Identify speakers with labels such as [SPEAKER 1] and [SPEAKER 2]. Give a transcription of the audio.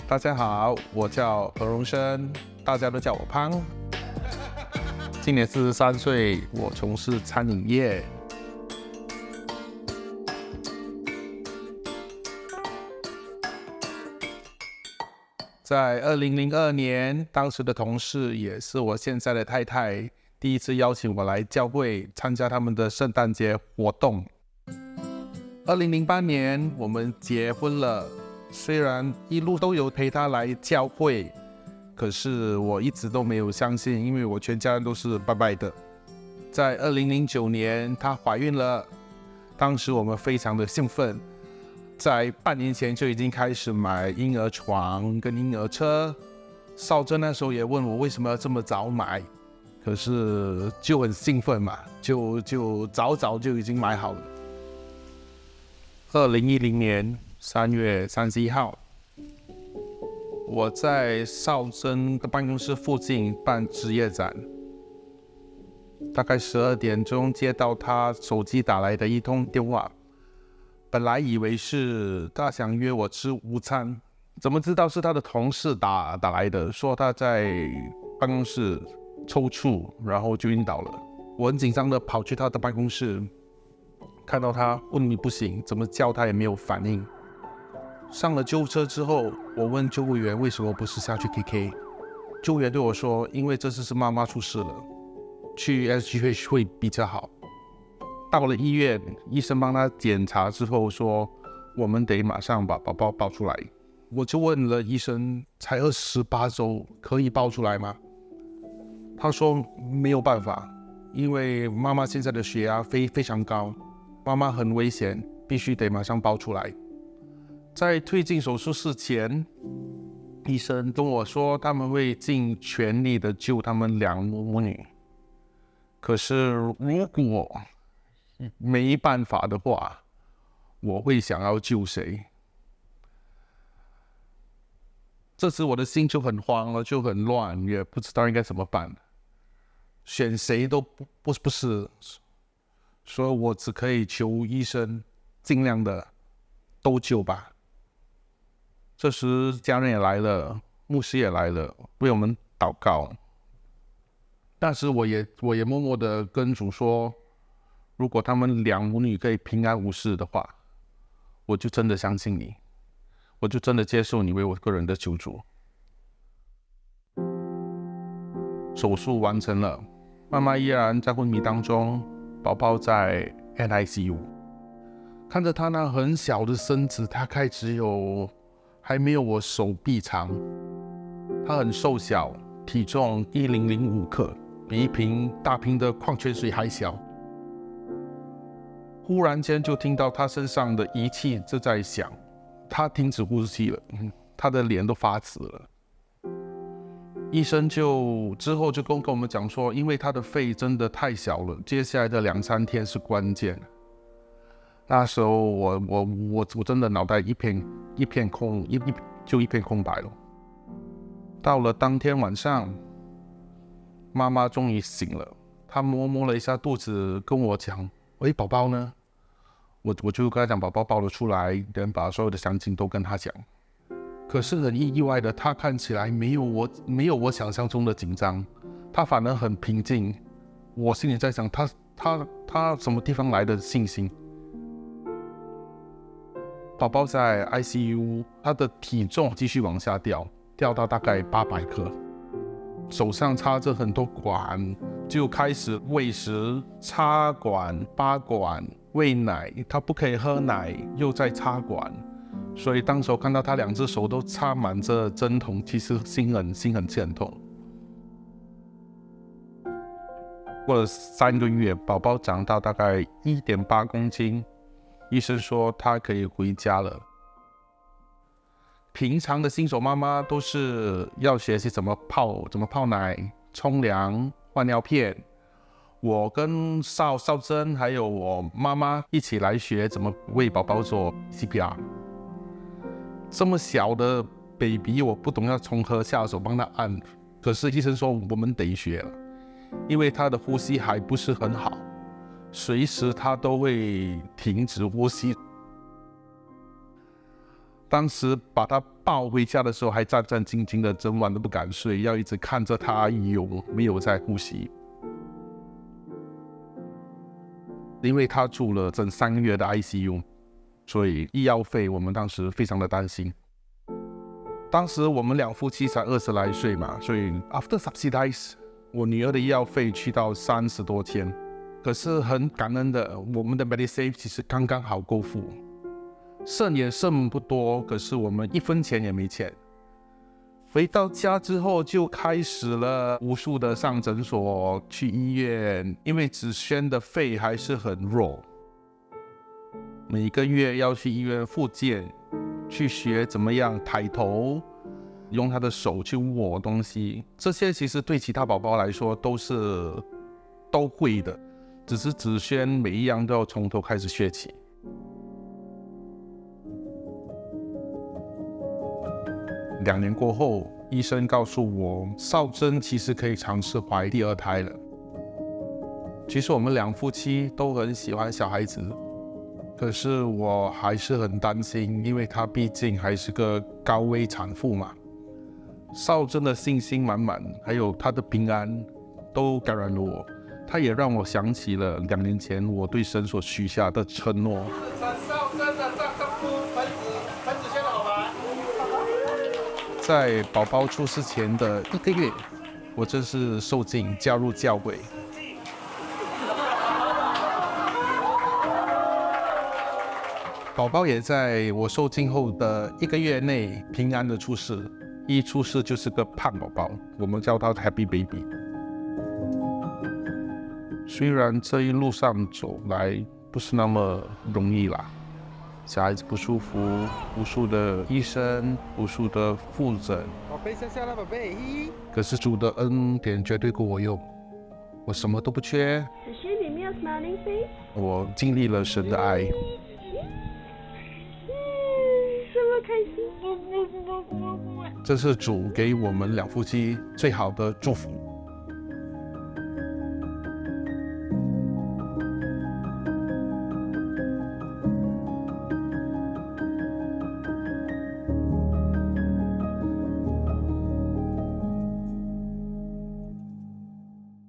[SPEAKER 1] 大家好，我叫何荣生，大家都叫我胖。今年43岁，我从事餐饮业。在2002年，当时的同事也是我现在的太太，第一次邀请我来教会参加他们的圣诞节活动。2008年，我们结婚了。虽然一路都有陪她来教会，可是我一直都没有相信，因为我全家人都是拜拜的。在2009年，她怀孕了，当时我们非常的兴奋，在半年前就已经开始买婴儿床跟婴儿车。少珍那时候也问我为什么要这么早买，可是就很兴奋嘛，就早就已经买好了。2010年3月31号，我在少珍的办公室附近办职业展，大概12点钟接到他手机打来的一通电话，本来以为是他想约我吃午餐，怎么知道是他的同事打来的，说他在办公室抽搐，然后就晕倒了。我很紧张的跑去他的办公室，看到他昏迷不醒，怎么叫他也没有反应。上了救护车之后，我问救护员为什么不是下去 KK， 救护员对我说，因为这次是妈妈出事了，去 SGH 会比较好。到了医院，医生帮他检查之后说，我们得马上把宝宝抱出来。我就问了医生，才28周，可以抱出来吗？他说没有办法，因为妈妈现在的血压非常高，妈妈很危险，必须得马上抱出来。在推进手术室前，医生跟我说他们会尽全力的救他们两母女，可是如果没办法的话，我会想要救谁？这时我的心就很慌了，就很乱，也不知道应该怎么办，选谁都不是，所以我只可以求医生尽量的都救吧。这时家人也来了，牧师也来了，为我们祷告。但是我也默默的跟主说，如果他们两母女可以平安无事的话，我就真的相信你，我就真的接受你为我个人的救主。手术完成了，妈妈依然在昏迷当中，宝宝在 NICU。看着她那很小的身子，大概还没有我手臂长，她很瘦小，体重1005克，比一瓶大瓶的矿泉水还小。忽然间就听到她身上的仪器就在响，她停止呼吸了，她的脸都发紫了。医生之后就跟我们讲说，因为她的肺真的太小了，接下来的2-3天是关键。那时候我真的脑袋一片空，就一片空白了。到了当天晚上，妈妈终于醒了，她摸了一下肚子，跟我讲：“喂，宝宝呢？”我就跟她讲，宝宝抱了出来，连把所有的详情都跟她讲。可是很意外的，她看起来没有我想象中的紧张，她反而很平静。我心里在想，她什么地方来的信心？宝宝在 ICU， 他的体重继续往下掉到大概800克，手上插着很多管，就开始喂食、插管、拔管、喂奶。他不可以喝奶，又在插管，所以当时看到他2只手都插满着针筒，其实心很痛。过了3个月，宝宝长到大概1.8公斤。医生说他可以回家了。平常的新手妈妈都是要学习怎么泡奶、冲凉、换尿片。我跟少珍还有我妈妈一起来学怎么为宝宝做 CPR。这么小的 baby， 我不懂要从何下手帮他按，可是医生说我们得学了，因为他的呼吸还不是很好。随时他都会停止呼吸。当时把他抱回家的时候还战战兢兢的，整晚都不敢睡，要一直看着他有没有在呼吸。因为他住了整3个月的 ICU， 所以医药费我们当时非常的担心。当时我们两夫妻才20来岁嘛，所以 after subsidize， 我女儿的医药费去到30多千。可是很感恩的，我们的 Medisave 其实刚刚好够付，剩也剩不多，可是我们1分钱也没欠。回到家之后就开始了无数的上诊所、去医院，因为子轩的肺还是很弱，每个月要去医院复健，去学怎么样抬头，用他的手去握东西，这些其实对其他宝宝来说都会的，只是子轩每一样都要从头开始学起。2年过后，医生告诉我，少珍其实可以尝试怀第2胎了。其实我们两夫妻都很喜欢小孩子，可是我还是很担心，因为她毕竟还是个高危产妇嘛。少珍的信心满满，还有她的平安，都感染了我。她也让我想起了2年前我对神所许下的承诺。少珍的丈夫盆子轩的好吧。在宝宝出世前的1个月，我正式受浸加入教会。宝宝也在我受浸后的1个月内平安的出世，一出世就是个胖宝宝，我们叫他 Happy Baby。虽然这一路上走来不是那么容易啦，小孩子不舒服，无数的医生，无数的复诊。宝贝生下了，宝贝。可是主的恩典绝对够我用，我什么都不缺。
[SPEAKER 2] 你没有 smiling face？
[SPEAKER 1] 我经历了神的爱。
[SPEAKER 2] 这么开心！
[SPEAKER 1] 这是主给我们两夫妻最好的祝福。